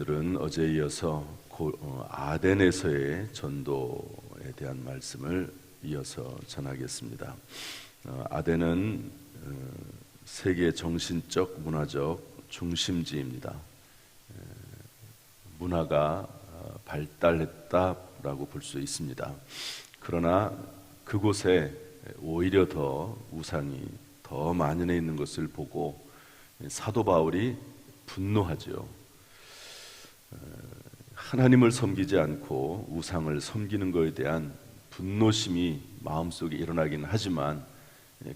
오늘은 어제에 이어서 아덴에서의 전도에 대한 말씀을 이어서 전하겠습니다. 아덴은 세계 정신적, 문화적 중심지입니다. 문화가 발달했다라고 볼 수 있습니다. 그러나 그곳에 오히려 더 우상이 더 만연해 있는 것을 보고 사도 바울이 분노하죠. 하나님을 섬기지 않고 우상을 섬기는 것에 대한 분노심이 마음속에 일어나긴 하지만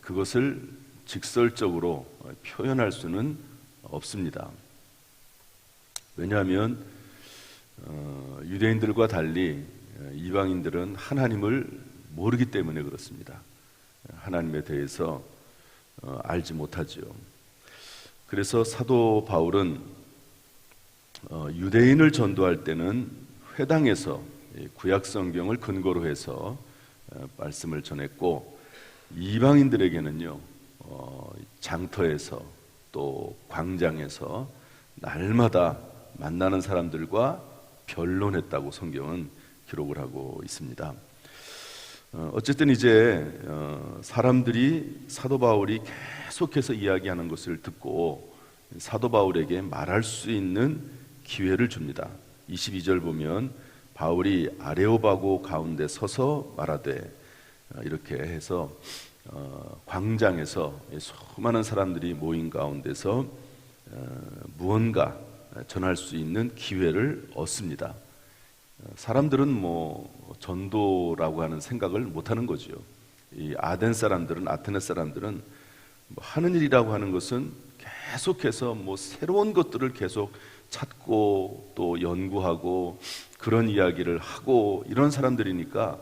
그것을 직설적으로 표현할 수는 없습니다. 왜냐하면 유대인들과 달리 이방인들은 하나님을 모르기 때문에 그렇습니다. 하나님에 대해서 알지 못하죠. 그래서 사도 바울은 유대인을 전도할 때는 회당에서 구약 성경을 근거로 해서 말씀을 전했고, 이방인들에게는요 장터에서 또 광장에서 날마다 만나는 사람들과 변론했다고 성경은 기록을 하고 있습니다. 어쨌든 이제 사람들이 사도 바울이 계속해서 이야기하는 것을 듣고 사도 바울에게 말할 수 있는 기회를 줍니다. 22절 보면 바울이 아레오바고 가운데 서서 말하되, 이렇게 해서 광장에서 수많은 사람들이 모인 가운데서 무언가 전할 수 있는 기회를 얻습니다. 사람들은 전도라고 하는 생각을 못하는 거죠. 이 아덴 사람들은, 아테네 사람들은 하는 일이라고 하는 것은 계속해서 새로운 것들을 계속 찾고 또 연구하고 그런 이야기를 하고 이런 사람들이니까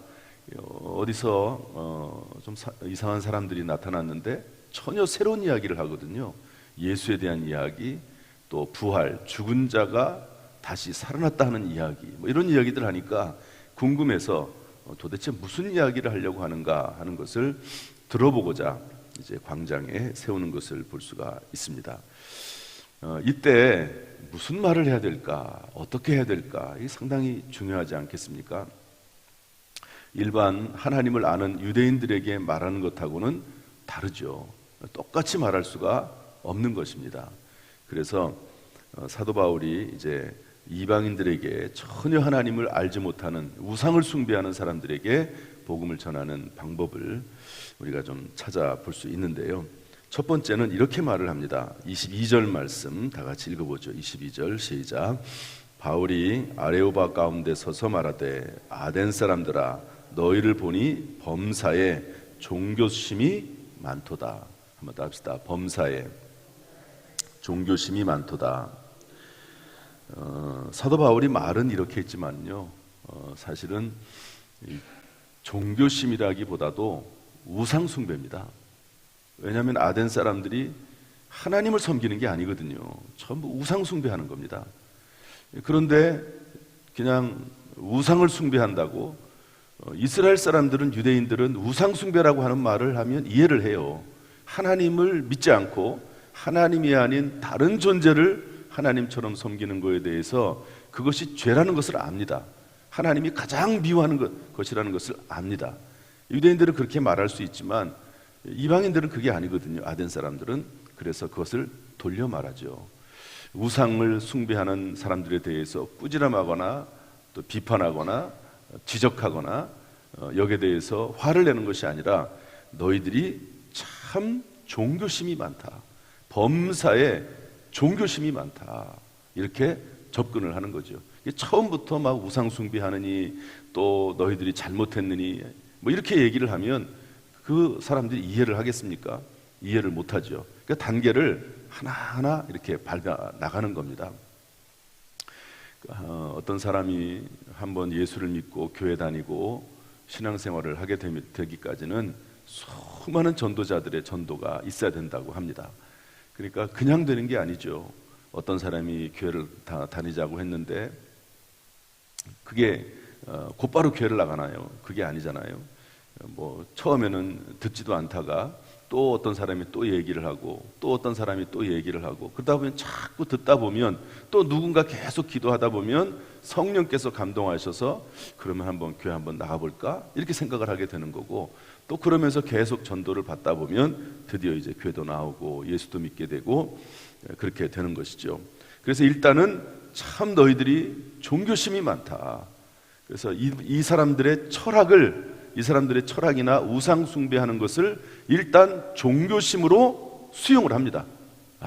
어디서 좀 이상한 사람들이 나타났는데 전혀 새로운 이야기를 하거든요. 예수에 대한 이야기, 또 부활, 죽은 자가 다시 살아났다 하는 이야기, 이런 이야기들 하니까 궁금해서 도대체 무슨 이야기를 하려고 하는가 하는 것을 들어보고자 이제 광장에 세우는 것을 볼 수가 있습니다. 이때 무슨 말을 해야 될까, 어떻게 해야 될까, 이게 상당히 중요하지 않겠습니까? 일반 하나님을 아는 유대인들에게 말하는 것하고는 다르죠. 똑같이 말할 수가 없는 것입니다. 그래서 사도 바울이 이제 이방인들에게 전혀 하나님을 알지 못하는 우상을 숭배하는 사람들에게 복음을 전하는 방법을 우리가 좀 찾아볼 수 있는데요. 첫 번째는 이렇게 말을 합니다. 22절 말씀 다 같이 읽어보죠. 22절 시작. 바울이 아레오바 가운데 서서 말하되, 아덴 사람들아 너희를 보니 범사에 종교심이 많도다. 한번 더 합시다. 범사에 종교심이 많도다. 사도 바울이 말은 이렇게 했지만요, 사실은 종교심이라기보다도 우상숭배입니다. 왜냐하면 아덴 사람들이 하나님을 섬기는 게 아니거든요. 전부 우상숭배하는 겁니다. 그런데 그냥 우상을 숭배한다고 이스라엘 사람들은, 유대인들은 우상숭배라고 하는 말을 하면 이해를 해요. 하나님을 믿지 않고 하나님이 아닌 다른 존재를 하나님처럼 섬기는 것에 대해서 그것이 죄라는 것을 압니다. 하나님이 가장 미워하는 것이라는 것을 압니다. 유대인들은 그렇게 말할 수 있지만 이방인들은 그게 아니거든요. 아덴 사람들은. 그래서 그것을 돌려 말하죠. 우상을 숭배하는 사람들에 대해서 꾸지람하거나 또 비판하거나 지적하거나 여기에 대해서 화를 내는 것이 아니라, 너희들이 참 종교심이 많다, 범사에 종교심이 많다, 이렇게 접근을 하는 거죠. 처음부터 막 우상 숭배하느니 또 너희들이 잘못했느니 이렇게 얘기를 하면 그 사람들이 이해를 하겠습니까? 이해를 못하죠. 그러니까 단계를 하나하나 이렇게 밟아 나가는 겁니다. 어떤 사람이 한번 예수를 믿고 교회 다니고 신앙생활을 하게 되기까지는 수많은 전도자들의 전도가 있어야 된다고 합니다. 그러니까 그냥 되는 게 아니죠. 어떤 사람이 교회를 다니자고 했는데 그게 곧바로 교회를 나가나요? 그게 아니잖아요. 처음에는 듣지도 않다가 또 어떤 사람이 또 얘기를 하고 또 어떤 사람이 또 얘기를 하고, 그러다 보면 자꾸 듣다 보면 또 누군가 계속 기도하다 보면 성령께서 감동하셔서 그러면 한번 교회 한번 나가볼까 이렇게 생각을 하게 되는 거고, 또 그러면서 계속 전도를 받다 보면 드디어 이제 교회도 나오고 예수도 믿게 되고 그렇게 되는 것이죠. 그래서 일단은 참 너희들이 종교심이 많다. 그래서 이 사람들의 철학이나 우상 숭배하는 것을 일단 종교심으로 수용을 합니다.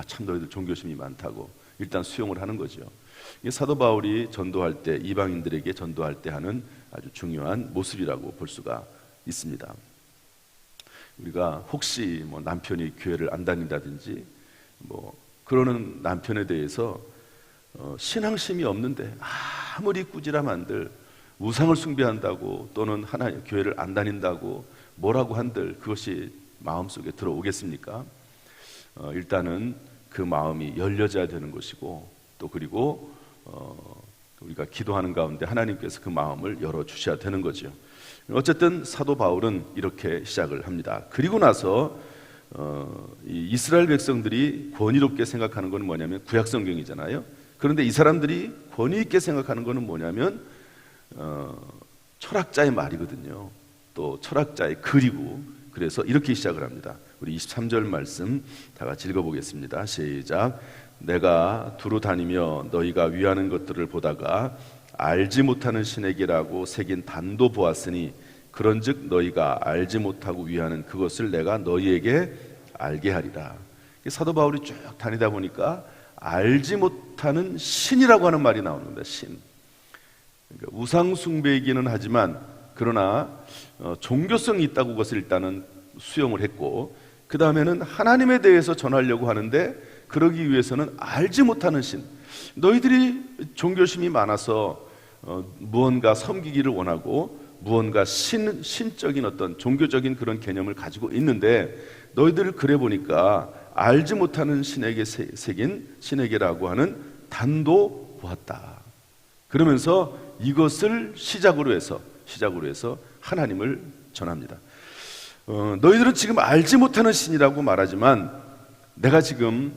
참 너희들 종교심이 많다고 일단 수용을 하는 거죠. 이게 사도 바울이 전도할 때, 이방인들에게 전도할 때 하는 아주 중요한 모습이라고 볼 수가 있습니다. 우리가 혹시 남편이 교회를 안 다닌다든지 그러는 남편에 대해서 신앙심이 없는데 아무리 꾸지람한들 우상을 숭배한다고 또는 하나님 교회를 안 다닌다고 뭐라고 한들 그것이 마음속에 들어오겠습니까? 일단은 그 마음이 열려져야 되는 것이고, 또 그리고 우리가 기도하는 가운데 하나님께서 그 마음을 열어주셔야 되는 거죠. 어쨌든 사도 바울은 이렇게 시작을 합니다. 그리고 나서 이 이스라엘 백성들이 권위롭게 생각하는 것은 뭐냐면 구약성경이잖아요. 그런데 이 사람들이 권위 있게 생각하는 것은 뭐냐면 철학자의 말이거든요. 또 철학자의 글이고, 그래서 이렇게 시작을 합니다. 우리 23절 말씀 다 같이 읽어보겠습니다. 시작. 내가 두루 다니며 너희가 위하는 것들을 보다가 알지 못하는 신에게라고 새긴 단도 보았으니 그런즉 너희가 알지 못하고 위하는 그것을 내가 너희에게 알게 하리라. 사도 바울이 쭉 다니다 보니까 알지 못하는 신이라고 하는 말이 나오는 겁니다. 신. 그러니까 우상 숭배이기는 하지만 그러나 종교성이 있다고 그것을 일단은 수용을 했고, 그 다음에는 하나님에 대해서 전하려고 하는데 그러기 위해서는 알지 못하는 신. 너희들이 종교심이 많아서 무언가 섬기기를 원하고 무언가 신적인 어떤 종교적인 그런 개념을 가지고 있는데, 너희들 그래 보니까 알지 못하는 신에게 새긴 신에게라고 하는 단도 보았다. 그러면서 이것을 시작으로 해서 하나님을 전합니다. 너희들은 지금 알지 못하는 신이라고 말하지만 내가 지금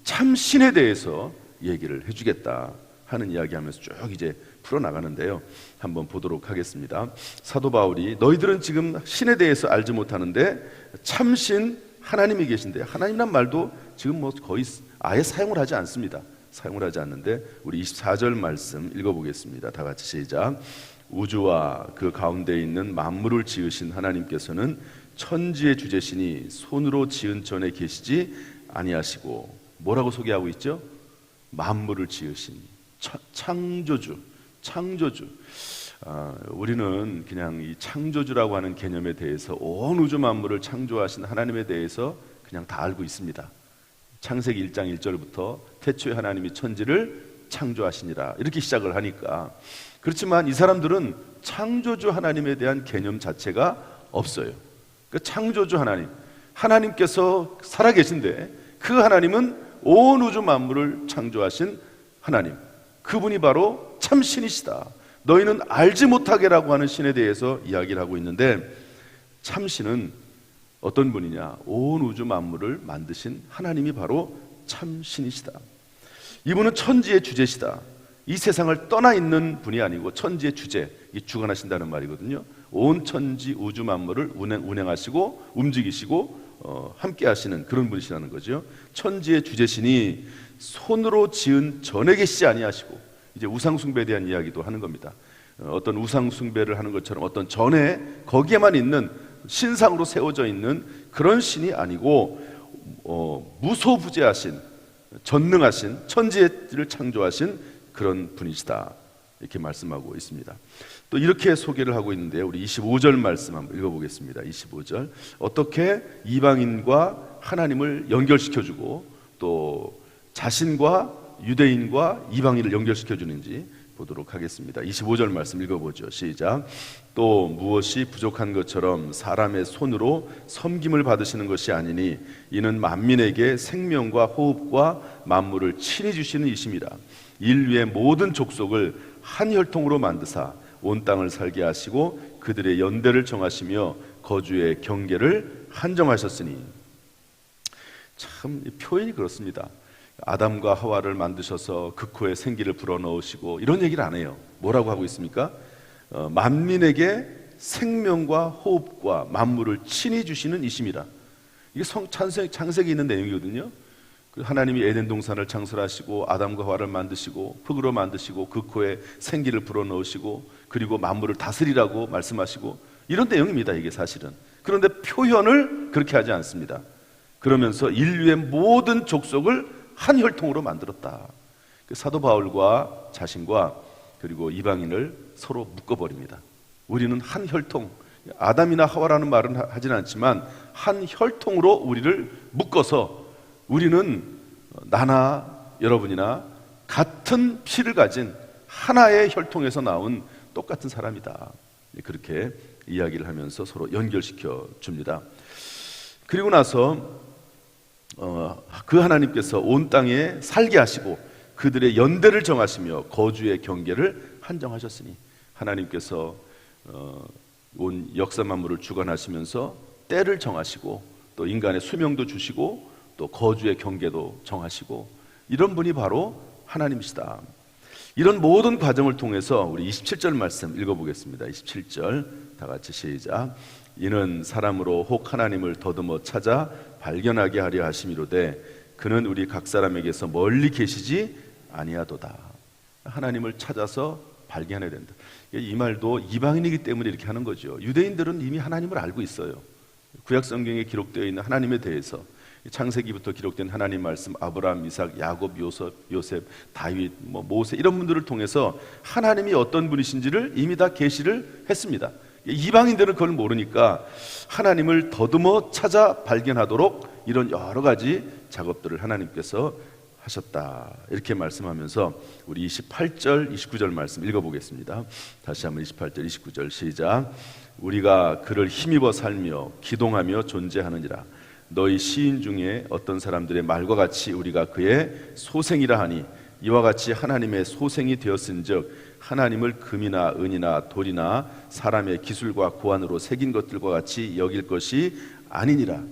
참 신에 대해서 얘기를 해주겠다 하는 이야기하면서 쭉 이제 풀어나가는데요. 한번 보도록 하겠습니다. 사도 바울이 너희들은 지금 신에 대해서 알지 못하는데 참신 하나님이 계신데, 하나님이란 말도 지금 거의 아예 사용을 하지 않습니다. 사용을 하지 않는데 우리 24절 말씀 읽어보겠습니다. 다 같이 시작. 우주와 그 가운데 있는 만물을 지으신 하나님께서는 천지의 주제시니 손으로 지은 전에 계시지 아니하시고, 뭐라고 소개하고 있죠? 만물을 지으신 창조주. 우리는 그냥 이 창조주라고 하는 개념에 대해서 온 우주 만물을 창조하신 하나님에 대해서 그냥 다 알고 있습니다. 창세기 1장 1절부터 태초에 하나님이 천지를 창조하시니라 이렇게 시작을 하니까. 그렇지만 이 사람들은 창조주 하나님에 대한 개념 자체가 없어요. 그 창조주 하나님께서 살아계신데 그 하나님은 온 우주 만물을 창조하신 하나님, 그분이 바로 참신이시다. 너희는 알지 못하게라고 하는 신에 대해서 이야기를 하고 있는데, 참신은 어떤 분이냐? 온 우주 만물을 만드신 하나님이 바로 참신이시다. 이분은 천지의 주제시다. 이 세상을 떠나 있는 분이 아니고 천지의 주제, 주관하신다는 말이거든요. 온 천지 우주 만물을 운행하시고 움직이시고 함께 하시는 그런 분이시라는 거죠. 천지의 주제시니 손으로 지은 전에 계시지 아니하시고, 이제 우상 숭배에 대한 이야기도 하는 겁니다. 어떤 우상 숭배를 하는 것처럼 어떤 전에 거기에만 있는 신상으로 세워져 있는 그런 신이 아니고 무소부재하신 전능하신 천지를 창조하신 그런 분이시다 이렇게 말씀하고 있습니다. 또 이렇게 소개를 하고 있는데 우리 25절 말씀 한번 읽어보겠습니다. 25절 어떻게 이방인과 하나님을 연결시켜주고 또 자신과 유대인과 이방인을 연결시켜주는지 보도록 하겠습니다. 25절 말씀 읽어보죠. 시작. 또 무엇이 부족한 것처럼 사람의 손으로 섬김을 받으시는 것이 아니니 이는 만민에게 생명과 호흡과 만물을 친히 주시는 이심이라. 인류의 모든 족속을 한 혈통으로 만드사 온 땅을 살게 하시고 그들의 연대를 정하시며 거주의 경계를 한정하셨으니. 참 표현이 그렇습니다. 아담과 하와를 만드셔서 그 코에 생기를 불어넣으시고 이런 얘기를 안 해요. 뭐라고 하고 있습니까? 만민에게 생명과 호흡과 만물을 친히 주시는 이심이라. 이게 창세기에 있는 내용이거든요. 하나님이 에덴 동산을 창설하시고 아담과 하와를 만드시고 흙으로 만드시고 그 코에 생기를 불어넣으시고 그리고 만물을 다스리라고 말씀하시고 이런 내용입니다. 이게 사실은. 그런데 표현을 그렇게 하지 않습니다. 그러면서 인류의 모든 족속을 한 혈통으로 만들었다. 사도 바울과 자신과 그리고 이방인을 서로 묶어버립니다. 우리는 한 혈통, 아담이나 하와라는 말은 하지는 않지만 한 혈통으로 우리를 묶어서 우리는 나나 여러분이나 같은 피를 가진 하나의 혈통에서 나온 똑같은 사람이다. 그렇게 이야기를 하면서 서로 연결시켜 줍니다. 그리고 나서 그 하나님께서 온 땅에 살게 하시고 그들의 연대를 정하시며 거주의 경계를 한정하셨으니 하나님께서 온 역사 만물을 주관하시면서 때를 정하시고 또 인간의 수명도 주시고 또 거주의 경계도 정하시고 이런 분이 바로 하나님이시다. 이런 모든 과정을 통해서 우리 27절 말씀 읽어보겠습니다. 27절 다 같이 시작. 이는 사람으로 혹 하나님을 더듬어 찾아 발견하게 하려 하심이로되 그는 우리 각 사람에게서 멀리 계시지 아니하도다. 하나님을 찾아서 발견해야 된다. 이 말도 이방인이기 때문에 이렇게 하는 거죠. 유대인들은 이미 하나님을 알고 있어요. 구약 성경에 기록되어 있는 하나님에 대해서 창세기부터 기록된 하나님 말씀, 아브라함, 이삭, 야곱, 요셉, 다윗, 모세 이런 분들을 통해서 하나님이 어떤 분이신지를 이미 다 계시를 했습니다. 이방인들은 그걸 모르니까 하나님을 더듬어 찾아 발견하도록 이런 여러 가지 작업들을 하나님께서 하셨다. 이렇게 말씀하면서 우리 28절, 29절 말씀 읽어보겠습니다. 다시 한번 28절, 29절 시작. 우리가 그를 힘입어 살며 기동하며 존재하느니라. 너희 시인 중에 어떤 사람들의 말과 같이 우리가 그의 소생이라 하니 이와 같이 하나님의 소생이 되었은즉 하나님을 금이나 은이나 돌이나 사람의 기술과 고안으로 새긴 것들과 같이 여길 것이 아니니라.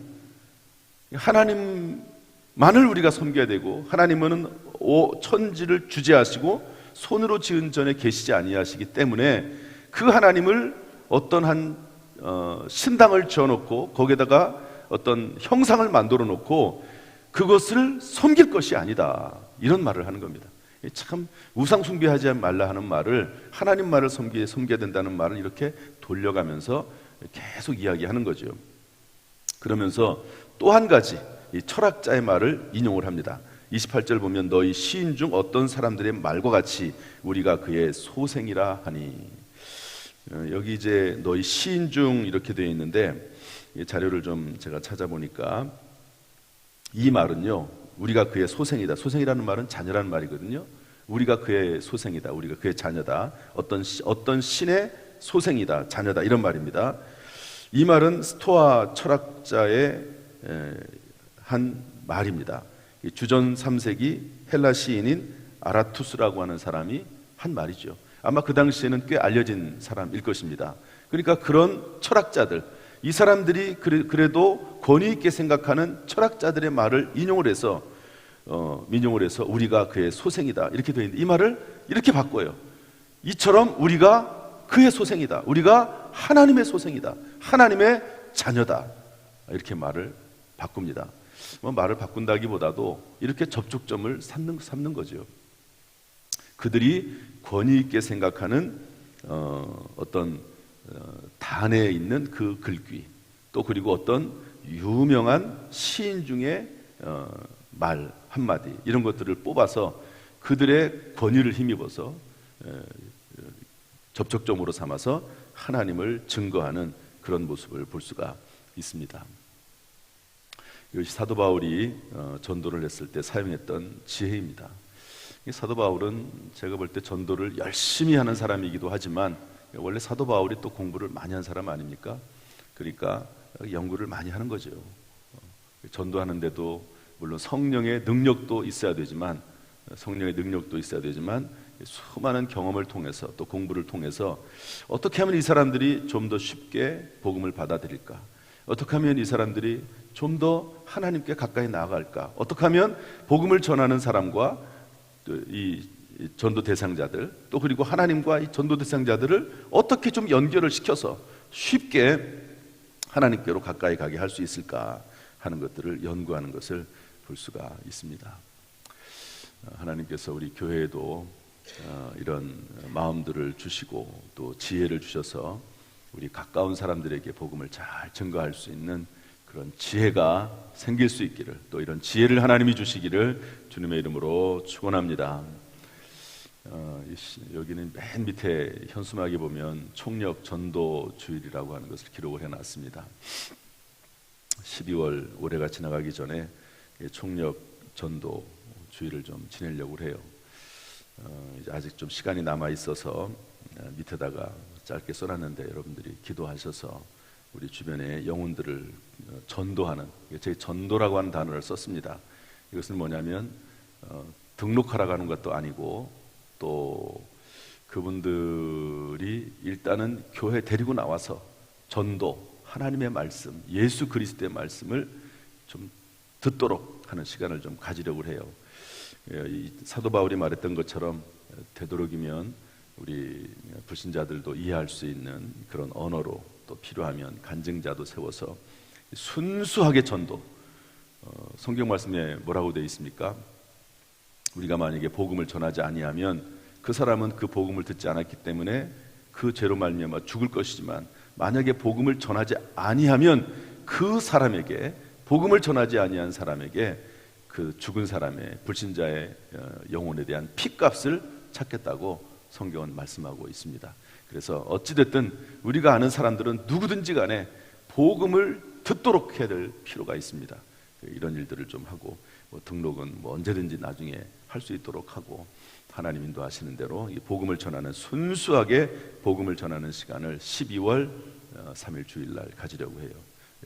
하나님만을 우리가 섬겨야 되고 하나님은 천지를 주재하시고 손으로 지은 전에 계시지 아니하시기 때문에 그 하나님을 어떤 한 신당을 지어놓고 거기에다가 어떤 형상을 만들어 놓고 그것을 섬길 것이 아니다. 이런 말을 하는 겁니다. 참 우상 숭배하지 말라 하는 말을 하나님 말을 섬겨야 된다는 말을 이렇게 돌려가면서 계속 이야기하는 거죠. 그러면서 또 한 가지 이 철학자의 말을 인용을 합니다. 28절 보면 너희 시인 중 어떤 사람들의 말과 같이 우리가 그의 소생이라 하니. 여기 이제 너희 시인 중 이렇게 되어 있는데 자료를 좀 제가 찾아보니까 이 말은요, 우리가 그의 소생이다. 소생이라는 말은 자녀라는 말이거든요. 우리가 그의 소생이다. 우리가 그의 자녀다. 어떤 신의 소생이다. 자녀다. 이런 말입니다. 이 말은 스토아 철학자의 한 말입니다. 주전 3세기 헬라 시인인 아라투스라고 하는 사람이 한 말이죠. 아마 그 당시에는 꽤 알려진 사람일 것입니다. 그러니까 그런 철학자들, 이 사람들이 그래도 권위 있게 생각하는 철학자들의 말을 인용을 해서 우리가 그의 소생이다 이렇게 되어 있는데 이 말을 이렇게 바꿔요. 이처럼 우리가 그의 소생이다. 우리가 하나님의 소생이다. 하나님의 자녀다. 이렇게 말을 바꿉니다. 말을 바꾼다기보다도 이렇게 접촉점을 삼는 거죠. 그들이 권위 있게 생각하는 어떤 단에 있는 그 글귀, 또 그리고 어떤 유명한 시인 중에 말 한마디 이런 것들을 뽑아서 그들의 권위를 힘입어서 접촉점으로 삼아서 하나님을 증거하는 그런 모습을 볼 수가 있습니다. 이것이 사도 바울이 전도를 했을 때 사용했던 지혜입니다. 사도 바울은 제가 볼 때 전도를 열심히 하는 사람이기도 하지만 원래 사도 바울이 또 공부를 많이 한 사람 아닙니까? 그러니까 연구를 많이 하는 거죠. 전도하는데도 물론 성령의 능력도 있어야 되지만 수많은 경험을 통해서 또 공부를 통해서 어떻게 하면 이 사람들이 좀 더 쉽게 복음을 받아들일까? 어떻게 하면 이 사람들이 좀 더 하나님께 가까이 나아갈까? 어떻게 하면 복음을 전하는 사람과 이 전도 대상자들, 또 그리고 하나님과 이 전도 대상자들을 어떻게 좀 연결을 시켜서 쉽게 하나님께로 가까이 가게 할 수 있을까 하는 것들을 연구하는 것을 볼 수가 있습니다. 하나님께서 우리 교회에도 이런 마음들을 주시고 또 지혜를 주셔서 우리 가까운 사람들에게 복음을 잘 증거할 수 있는 그런 지혜가 생길 수 있기를, 또 이런 지혜를 하나님이 주시기를 주님의 이름으로 축원합니다. 여기는 맨 밑에 현수막에 보면 총력 전도 주일이라고 하는 것을 기록을 해놨습니다. 12월 올해가 지나가기 전에 총력 전도 주일을 좀 지내려고 해요. 이제 아직 좀 시간이 남아 있어서 밑에다가 짧게 써놨는데 여러분들이 기도하셔서 우리 주변의 영혼들을 전도하는, 제 전도라고 하는 단어를 썼습니다. 이것은 뭐냐면 등록하러 가는 것도 아니고 또 그분들이 일단은 교회 데리고 나와서 전도, 하나님의 말씀, 예수 그리스도의 말씀을 좀 듣도록 하는 시간을 좀 가지려고 해요. 이 사도 바울이 말했던 것처럼 되도록이면 우리 불신자들도 이해할 수 있는 그런 언어로, 또 필요하면 간증자도 세워서 순수하게 전도. 성경 말씀에 뭐라고 되어 있습니까? 우리가 만약에 복음을 전하지 아니하면 그 사람은 그 복음을 듣지 않았기 때문에 그 죄로 말미암아 죽을 것이지만, 만약에 복음을 전하지 아니하면 그 사람에게, 복음을 전하지 아니한 사람에게 그 죽은 사람의, 불신자의 영혼에 대한 피값을 찾겠다고 성경은 말씀하고 있습니다. 그래서 어찌됐든 우리가 아는 사람들은 누구든지 간에 복음을 듣도록 해야 될 필요가 있습니다. 이런 일들을 좀 하고, 등록은 언제든지 나중에 할 수 있도록 하고, 하나님 인도하시는 대로 이 복음을 전하는, 순수하게 복음을 전하는 시간을 12월 3일 주일날 가지려고 해요.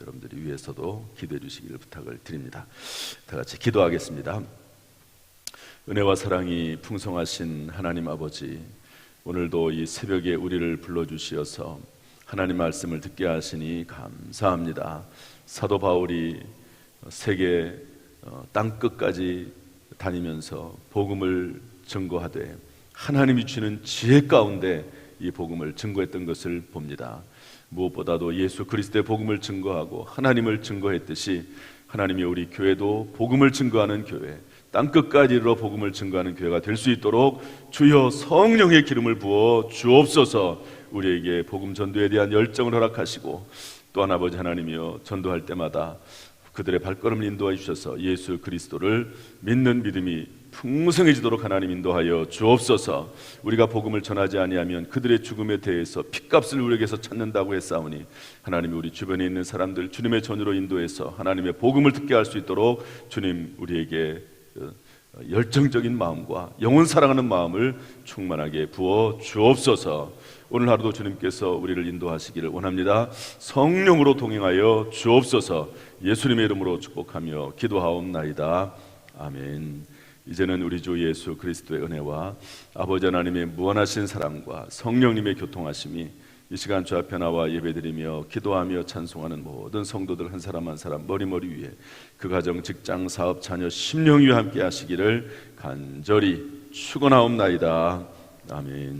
여러분들이 위해서도 기도해 주시기를 부탁을 드립니다. 다 같이 기도하겠습니다. 은혜와 사랑이 풍성하신 하나님 아버지, 오늘도 이 새벽에 우리를 불러주시어서 하나님 말씀을 듣게 하시니 감사합니다. 사도 바울이 세계 땅끝까지 다니면서 복음을 증거하되 하나님이 주시는 지혜 가운데 이 복음을 증거했던 것을 봅니다. 무엇보다도 예수 그리스도의 복음을 증거하고 하나님을 증거했듯이 하나님이 우리 교회도 복음을 증거하는 교회, 땅끝까지 이르러 복음을 증거하는 교회가 될 수 있도록 주여 성령의 기름을 부어 주옵소서. 우리에게 복음 전도에 대한 열정을 허락하시고, 또한 아버지 하나님이여, 전도할 때마다 그들의 발걸음을 인도해 주셔서 예수 그리스도를 믿는 믿음이 풍성해지도록 하나님 인도하여 주옵소서. 우리가 복음을 전하지 아니하면 그들의 죽음에 대해서 핏값을 우리에게서 찾는다고 했사오니, 하나님이 우리 주변에 있는 사람들 주님의 전으로 인도해서 하나님의 복음을 듣게 할 수 있도록 주님 우리에게 열정적인 마음과 영혼 사랑하는 마음을 충만하게 부어 주옵소서. 오늘 하루도 주님께서 우리를 인도하시기를 원합니다. 성령으로 동행하여 주옵소서. 예수님의 이름으로 축복하며 기도하옵나이다. 아멘. 이제는 우리 주 예수 그리스도의 은혜와 아버지 하나님의 무한하신 사랑과 성령님의 교통하심이 이 시간 주 앞에 나와 예배드리며 기도하며 찬송하는 모든 성도들 한 사람 한 사람 머리머리 위에, 그 가정, 직장, 사업, 자녀, 심령 위에 함께 하시기를 간절히 축원하옵나이다. 아멘.